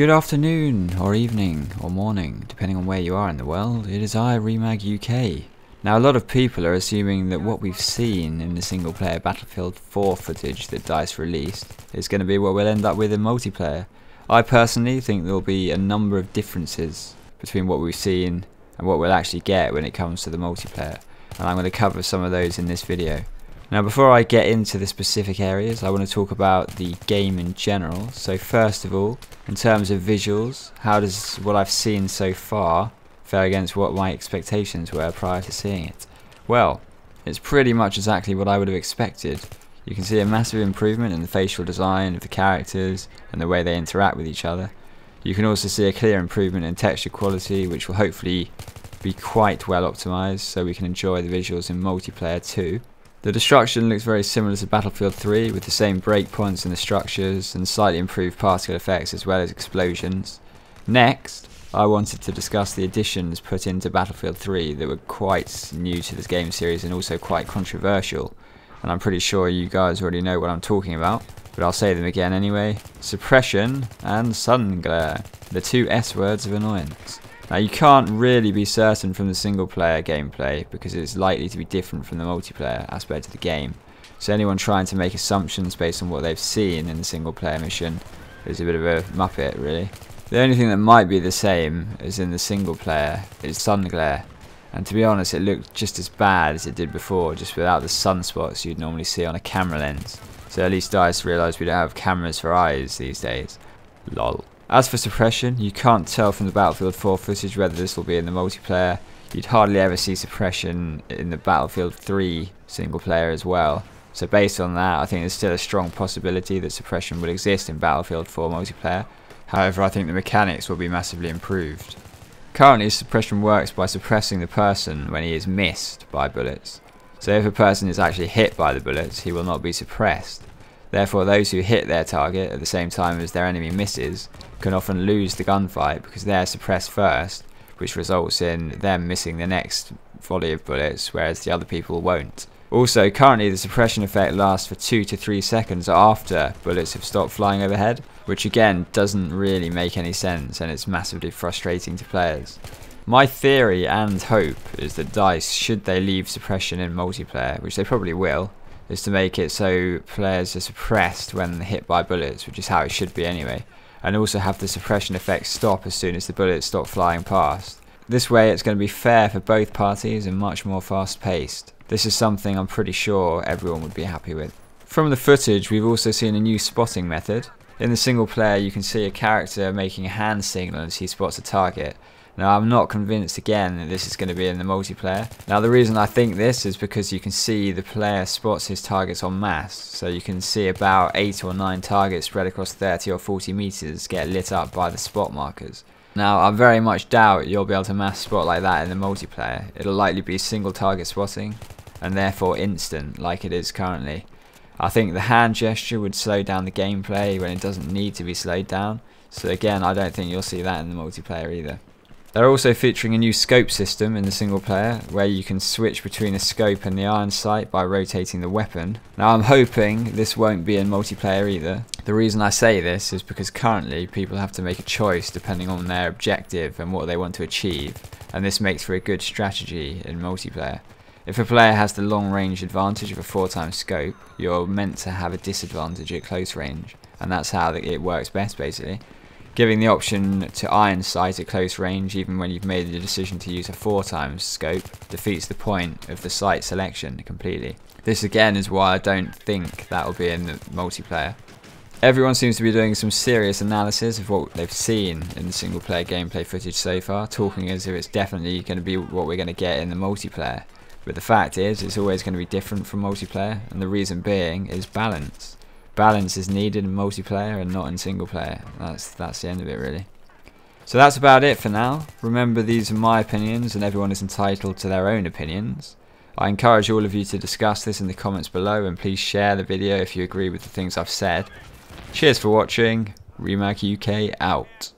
Good afternoon, or evening, or morning, depending on where you are in the world. It is I, Remag UK. Now, a lot of people are assuming that what we've seen in the single-player Battlefield 4 footage that DICE released is going to be what we'll end up with in multiplayer. I personally think there will be a number of differences between what we've seen and what we'll actually get when it comes to the multiplayer, and I'm going to cover some of those in this video. Now, before I get into the specific areas, I want to talk about the game in general. So first of all, in terms of visuals, how does what I've seen so far fare against what my expectations were prior to seeing it? Well, it's pretty much exactly what I would have expected. You can see a massive improvement in the facial design of the characters and the way they interact with each other. You can also see a clear improvement in texture quality, which will hopefully be quite well optimized so we can enjoy the visuals in multiplayer too. The destruction looks very similar to Battlefield 3, with the same breakpoints in the structures and slightly improved particle effects as well as explosions. Next, I wanted to discuss the additions put into Battlefield 3 that were quite new to this game series and also quite controversial. And I'm pretty sure you guys already know what I'm talking about, but I'll say them again anyway. Suppression and sun glare, the two S words of annoyance. Now, you can't really be certain from the single player gameplay because it's likely to be different from the multiplayer aspect of the game. So anyone trying to make assumptions based on what they've seen in the single player mission is a bit of a muppet, really. The only thing that might be the same as in the single player is sun glare. And to be honest, it looked just as bad as it did before, just without the sunspots you'd normally see on a camera lens. So at least DICE realised we don't have cameras for eyes these days. Lol. As for suppression, you can't tell from the Battlefield 4 footage whether this will be in the multiplayer. You'd hardly ever see suppression in the Battlefield 3 single player as well. So based on that, I think there's still a strong possibility that suppression will exist in Battlefield 4 multiplayer. However, I think the mechanics will be massively improved. Currently, suppression works by suppressing the person when he is missed by bullets. So if a person is actually hit by the bullets, he will not be suppressed. Therefore, those who hit their target at the same time as their enemy misses can often lose the gunfight because they're suppressed first, which results in them missing the next volley of bullets, whereas the other people won't. Also, currently the suppression effect lasts for 2 to 3 seconds after bullets have stopped flying overhead, which again doesn't really make any sense and it's massively frustrating to players. My theory and hope is that DICE, should they leave suppression in multiplayer, which they probably will, is to make it so players are suppressed when hit by bullets, which is how it should be anyway, and also have the suppression effect stop as soon as the bullets stop flying past. This way it's going to be fair for both parties and much more fast paced. This is something I'm pretty sure everyone would be happy with. From the footage, we've also seen a new spotting method. In the single player, you can see a character making a hand signal as he spots a target. Now, I'm not convinced again that this is going to be in the multiplayer. Now, the reason I think this is because you can see the player spots his targets en masse. So you can see about 8 or 9 targets spread across 30 or 40 meters get lit up by the spot markers. Now, I very much doubt you'll be able to mass spot like that in the multiplayer. It'll likely be single target spotting and therefore instant like it is currently. I think the hand gesture would slow down the gameplay when it doesn't need to be slowed down. So again, I don't think you'll see that in the multiplayer either. They're also featuring a new scope system in the single player where you can switch between the scope and the iron sight by rotating the weapon. Now, I'm hoping this won't be in multiplayer either. The reason I say this is because currently people have to make a choice depending on their objective and what they want to achieve, and this makes for a good strategy in multiplayer. If a player has the long range advantage of a 4x scope, you're meant to have a disadvantage at close range, and that's how it works best basically. Giving the option to iron sight at close range even when you've made the decision to use a 4x scope defeats the point of the sight selection completely. This again is why I don't think that will be in the multiplayer. Everyone seems to be doing some serious analysis of what they've seen in the single player gameplay footage so far, talking as if it's definitely going to be what we're going to get in the multiplayer. But the fact is, it's always going to be different from multiplayer, and the reason being is balance. Balance is needed in multiplayer and not in single player. That's the end of it really. So that's about it for now. Remember, these are my opinions and everyone is entitled to their own opinions. I encourage all of you to discuss this in the comments below, and please share the video if you agree with the things I've said. Cheers for watching. Remag UK out.